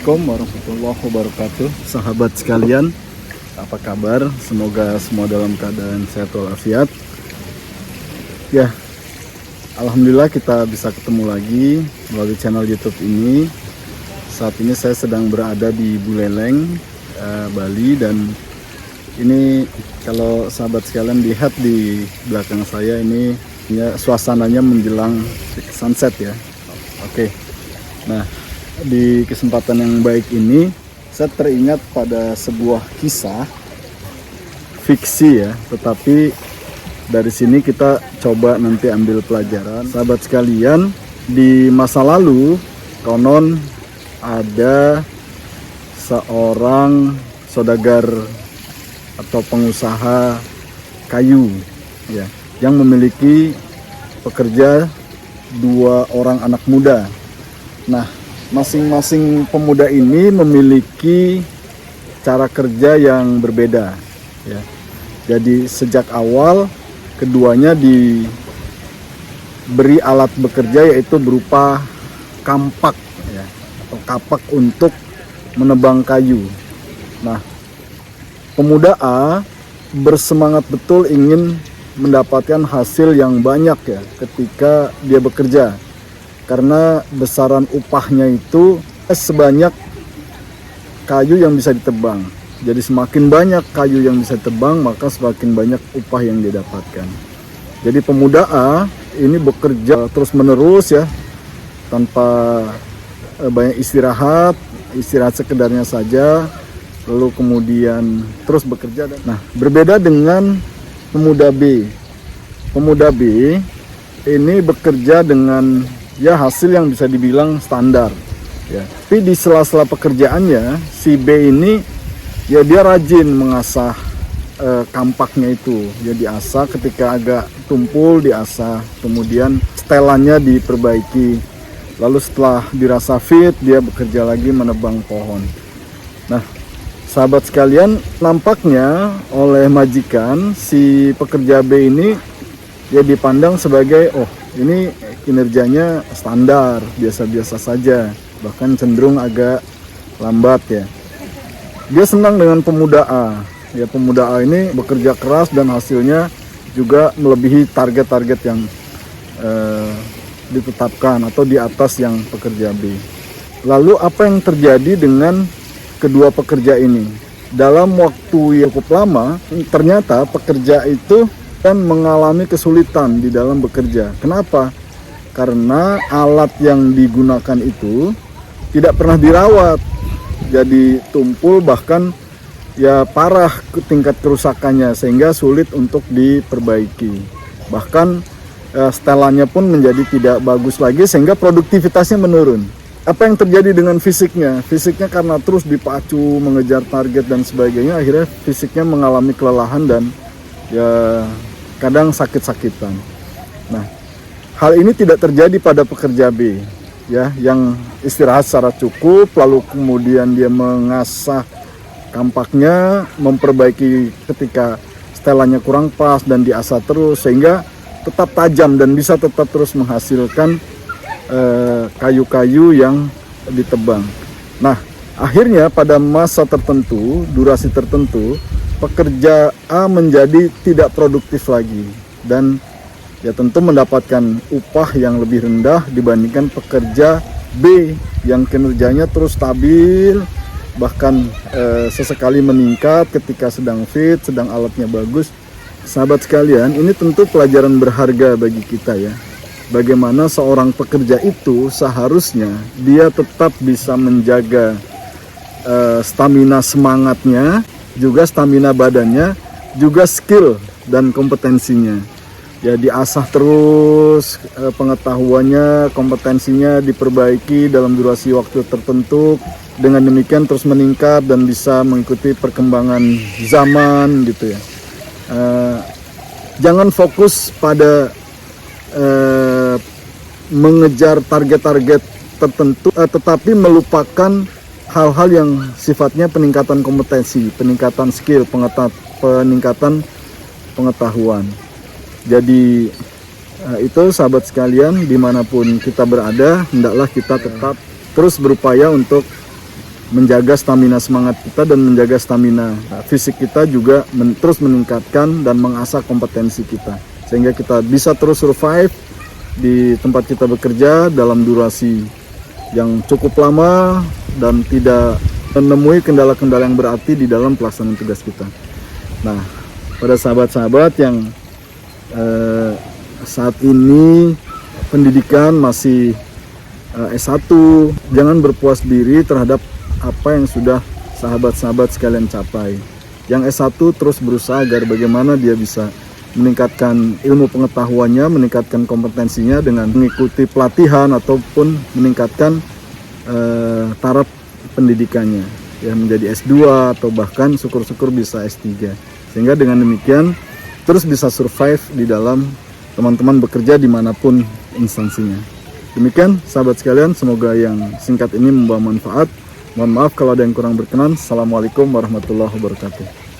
Assalamualaikum warahmatullahi wabarakatuh. Sahabat sekalian, apa kabar? Semoga semua dalam keadaan sehat walafiat. Ya, alhamdulillah kita bisa ketemu lagi melalui channel YouTube ini. Saat ini saya sedang berada di Buleleng, Bali, dan ini kalau sahabat sekalian lihat di belakang saya ini ya, suasananya menjelang sunset ya. Oke. Nah, di kesempatan yang baik ini saya teringat pada sebuah kisah fiksi ya, tetapi dari sini kita coba nanti ambil pelajaran. Sahabat sekalian, di masa lalu konon ada seorang saudagar atau pengusaha kayu ya, yang memiliki pekerja 2 orang anak muda. Nah, masing-masing pemuda ini memiliki cara kerja yang berbeda ya. Jadi sejak awal keduanya diberi alat bekerja, yaitu berupa kampak ya, atau kapak untuk menebang kayu. Nah, pemuda A bersemangat betul ingin mendapatkan hasil yang banyak ya ketika dia bekerja, karena besaran upahnya itu sebanyak kayu yang bisa ditebang. Jadi semakin banyak kayu yang bisa ditebang, maka semakin banyak upah yang dia dapatkan. Jadi pemuda A ini bekerja terus menerus ya, tanpa banyak istirahat sekedarnya saja, lalu kemudian terus bekerja. Nah, berbeda dengan pemuda B. Pemuda B ini bekerja dengan ya hasil yang bisa dibilang standar ya. Tapi di sela-sela pekerjaannya si B ini ya dia rajin mengasah kampaknya itu. Ya diasah, ketika agak tumpul diasah, kemudian setelannya diperbaiki. Lalu setelah dirasa fit, dia bekerja lagi menebang pohon. Nah, sahabat sekalian, nampaknya oleh majikan si pekerja B ini ya dipandang sebagai ini kinerjanya standar, biasa-biasa saja, bahkan cenderung agak lambat ya. Dia senang dengan pemuda A. Ya, pemuda A ini bekerja keras dan hasilnya juga melebihi target-target yang ditetapkan atau di atas yang pekerja B. Lalu apa yang terjadi dengan kedua pekerja ini? Dalam waktu yang cukup lama, ternyata pekerja itu kan mengalami kesulitan di dalam bekerja. Kenapa? Karena alat yang digunakan itu tidak pernah dirawat, jadi tumpul, bahkan ya parah tingkat kerusakannya, sehingga sulit untuk diperbaiki. Bahkan setelannya pun menjadi tidak bagus lagi, sehingga produktivitasnya menurun. Apa yang terjadi dengan fisiknya? Fisiknya karena terus dipacu mengejar target dan sebagainya, akhirnya fisiknya mengalami kelelahan dan ya kadang sakit-sakitan. Nah, hal ini tidak terjadi pada pekerja B ya, yang istirahat secara cukup, lalu kemudian dia mengasah kampaknya, memperbaiki ketika setelannya kurang pas dan diasah terus sehingga tetap tajam dan bisa tetap terus menghasilkan kayu-kayu yang ditebang. Nah, akhirnya pada masa tertentu, durasi tertentu, pekerja A menjadi tidak produktif lagi dan ya tentu mendapatkan upah yang lebih rendah dibandingkan pekerja B yang kinerjanya terus stabil, bahkan sesekali meningkat ketika sedang fit, sedang alatnya bagus. Sahabat sekalian, ini tentu pelajaran berharga bagi kita ya. Bagaimana seorang pekerja itu seharusnya dia tetap bisa menjaga stamina semangatnya, juga stamina badannya, juga skill dan kompetensinya. Ya diasah terus pengetahuannya, kompetensinya diperbaiki dalam durasi waktu tertentu. Dengan demikian terus meningkat dan bisa mengikuti perkembangan zaman gitu ya. Jangan fokus pada mengejar target-target tertentu, tetapi melupakan hal-hal yang sifatnya peningkatan kompetensi, peningkatan skill, peningkatan pengetahuan. Jadi itu sahabat sekalian, dimanapun kita berada, hendaklah kita tetap terus berupaya untuk menjaga stamina semangat kita dan menjaga stamina fisik kita juga terus meningkatkan dan mengasah kompetensi kita sehingga kita bisa terus survive di tempat kita bekerja dalam durasi yang cukup lama dan tidak menemui kendala-kendala yang berarti di dalam pelaksanaan tugas kita. Nah, pada sahabat-sahabat yang saat ini pendidikan masih S1, jangan berpuas diri terhadap apa yang sudah sahabat-sahabat sekalian capai. Yang S1 terus berusaha agar bagaimana dia bisa meningkatkan ilmu pengetahuannya, meningkatkan kompetensinya dengan mengikuti pelatihan ataupun meningkatkan taraf pendidikannya, ya menjadi S2 atau bahkan syukur-syukur bisa S3. Sehingga dengan demikian terus bisa survive di dalam teman-teman bekerja dimanapun instansinya. Demikian sahabat sekalian, semoga yang singkat ini membawa manfaat. Mohon maaf kalau ada yang kurang berkenan. Assalamualaikum warahmatullahi wabarakatuh.